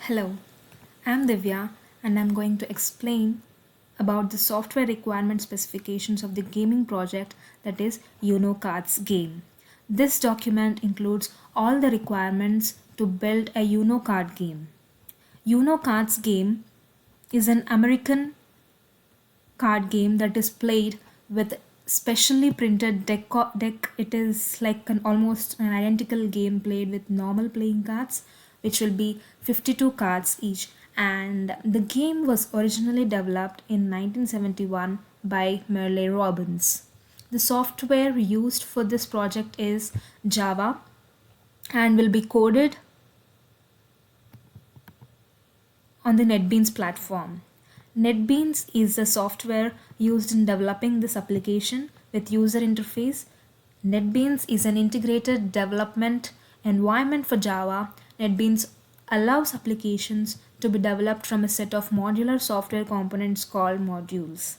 Hello, I'm Divya and I'm going to explain about the software requirement specifications of the gaming project that is Cards game. This document includes all the requirements to build a Card game. Cards game is an American card game that is played with specially printed deck. It is like an almost an identical game played with normal playing cards, which will be 52 cards each. And the game was originally developed in 1971 by Merle Robbins. The software used for this project is Java and will be coded on the NetBeans platform. NetBeans is the software used in developing this application with user interface. NetBeans is an integrated development environment for Java. NetBeans allows applications to be developed from a set of modular software components called modules.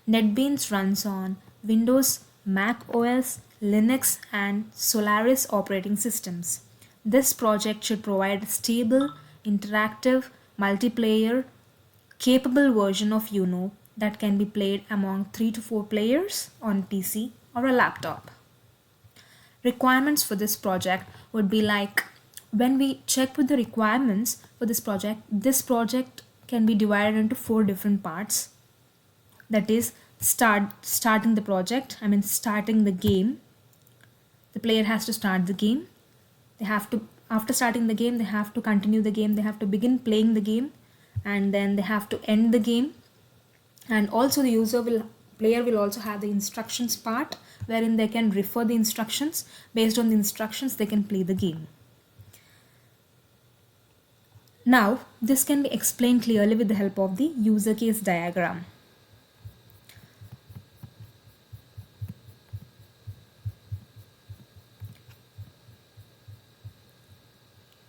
NetBeans runs on Windows, Mac OS, Linux, and Solaris operating systems. This project should provide a stable, interactive, multiplayer, capable version of that can be played among 3 to 4 players on PC or a laptop. Requirements for this project would be like when we check with the requirements for this project can be divided into 4 different parts. That is starting the project, starting the game. The player has to start the game. They have to after starting the game they have to continue the game, they have to begin playing the game, and then they have to end the game. And also the player will also have the instructions part wherein they can refer the instructions. Based on the instructions they can play the game. Now this can be explained clearly with the help of the user case diagram.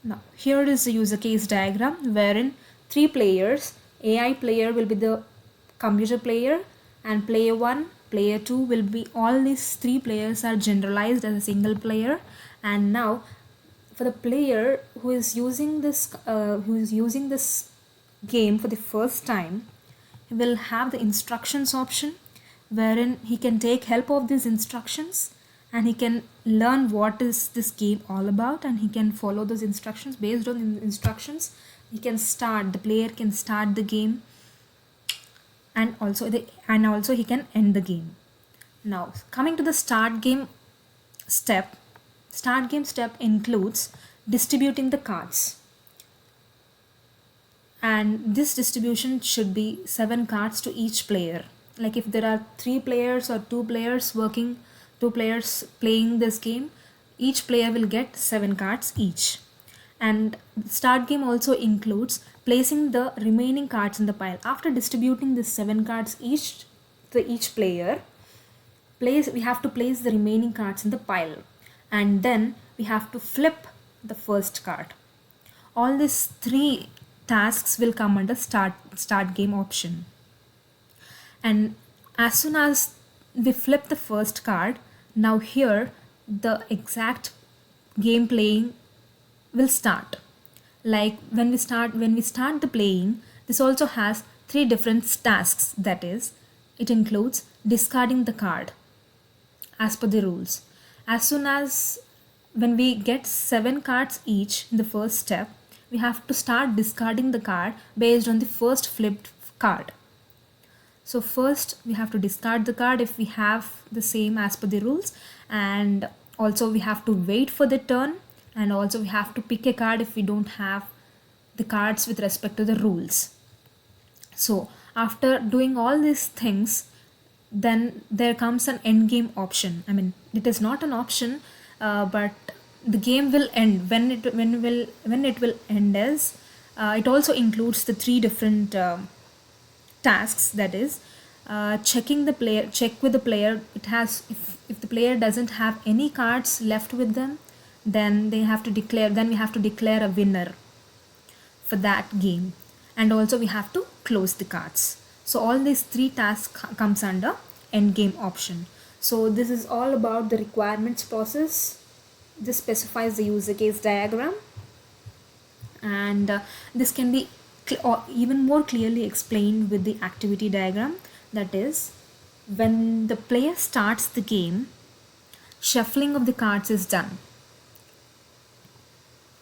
Now here is the user case diagram wherein 3 players, AI player will be the computer player, and player 1, player 2 will be, all these 3 players are generalized as a single player. And now for the player who is using this game for the first time, he will have the instructions option wherein he can take help of these instructions and he can learn what is this game all about, and he can follow those instructions. Based on the instructions the player can start the game, and also he can end the game. Now coming to the start game step includes distributing the cards, and this distribution should be 7 cards to each player. Like if there are 3 players or 2 players playing this game, each player will get 7 cards each. And start game also includes placing the remaining cards in the pile. After distributing the 7 cards each to each player, we have to place the remaining cards in the pile, and then we have to flip the first card. All these 3 tasks will come under start game option. And as soon as we flip the first card, now here the exact game playing will start. Like when we start the playing, this also has 3 different tasks. That is, it includes discarding the card as per the rules. As soon as when we get 7 cards each in the first step, we have to start discarding the card based on the first flipped card. So first we have to discard the card if we have the same as per the rules, and also we have to wait for the turn, and also we have to pick a card if we don't have the cards with respect to the rules. So after doing all these things, then there comes an end game option. It is not an option, but the game will end. When it will end is it also includes the 3 different tasks. That is, check with the player. It has, if the player doesn't have any cards left with them, then we have to declare a winner for that game, and also we have to close the cards. So all these 3 tasks comes under end game option. So this is all about the requirements process. This specifies the user case diagram, And this can be or even more clearly explained with the activity diagram. That is, when the player starts the game, shuffling of the cards is done.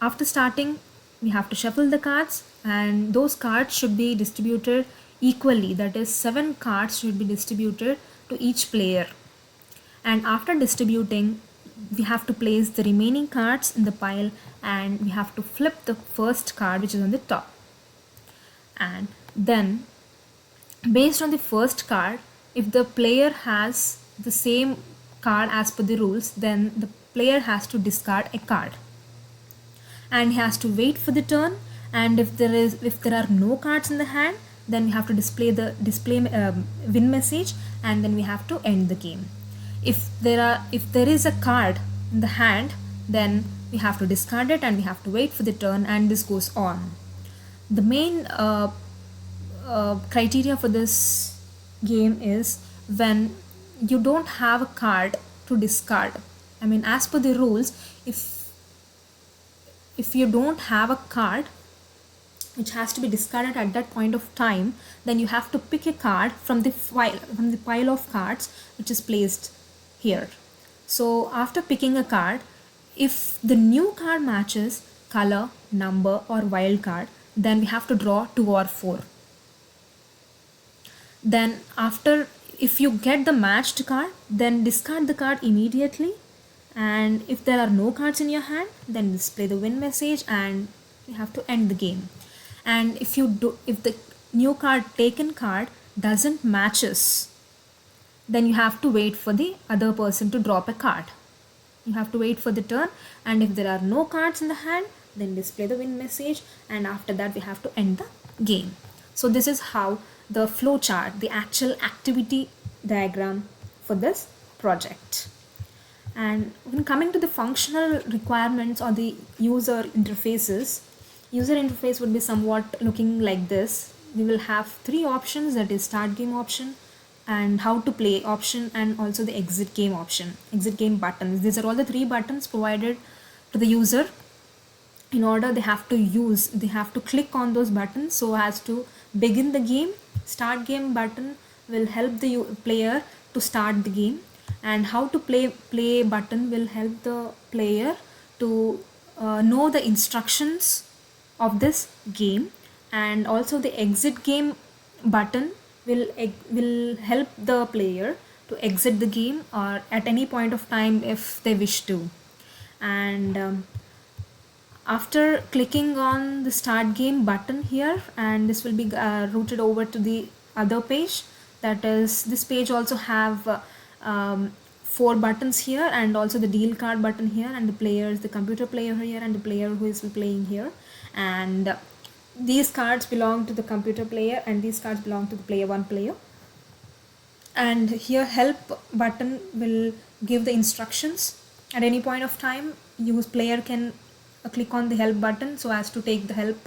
After starting, we have to shuffle the cards, and those cards should be distributed equally. That is, 7 cards should be distributed to each player. And after distributing, we have to place the remaining cards in the pile, and we have to flip the first card which is on the top. And then, based on the first card, if the player has the same card as per the rules, then the player has to discard a card, and he has to wait for the turn. And if there are no cards in the hand, then we have to display win message, and then we have to end the game. If there is a card in the hand, then we have to discard it and we have to wait for the turn, and this goes on. The main criteria for this game is when you don't have a card to discard. I mean, as per the rules, if you don't have a card which has to be discarded at that point of time, then you have to pick a card from the pile of cards which is placed here. So after picking a card, if the new card matches color, number or wild card, then we have to draw 2 or 4. Then after, if you get the matched card, then discard the card immediately, and if there are no cards in your hand, then display the win message and you have to end the game. And if the new taken card doesn't matches, then you have to wait for the other person to drop a card. You have to wait for the turn, and if there are no cards in the hand, then display the win message, and after that we have to end the game. So this is how the flow chart, the actual activity diagram for this project. And when coming to the functional requirements or the user interfaces, user interface would be somewhat looking like this. We will have 3 options, that is start game option, and how to play option, and also the exit game option, exit game buttons. These are all the 3 buttons provided to the user. In order, they have to click on those buttons so as to begin the game. Start game button will help the player to start the game, and how to play button will help the player to know the instructions of this game. And also the exit game button will help the player to exit the game or at any point of time if they wish to. And after clicking on the start game button here, and this will be routed over to the other page. That is, this page also have 4 buttons here, and also the deal card button here, and the computer player here, and the player who is playing here. And these cards belong to the computer player, and these cards belong to the player 1 player. And here help button will give the instructions. At any point of time, player can click on the help button so as to take the help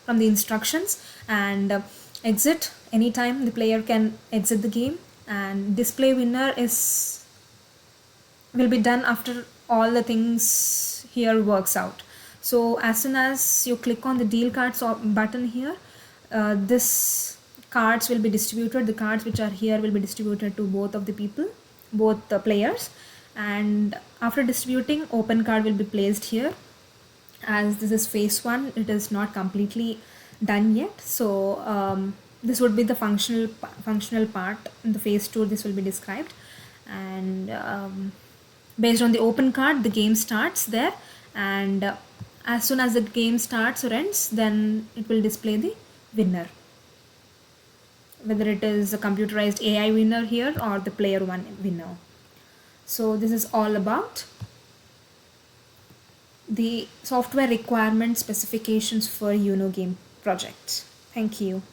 from the instructions. And exit, anytime the player can exit the game. And display winner will be done after all the things here works out. So as soon as you click on the deal cards button here, this cards will be distributed. The cards which are here will be distributed to both the players. And after distributing, open card will be placed here. As this is phase 1, it is not completely done yet. So this would be the functional part. In the phase 2, this will be described. And based on the open card, the game starts there. And as soon as the game starts or ends, then it will display the winner, whether it is a computerized AI winner here or the player 1 winner. So this is all about the software requirement specifications for UNO game project. Thank you.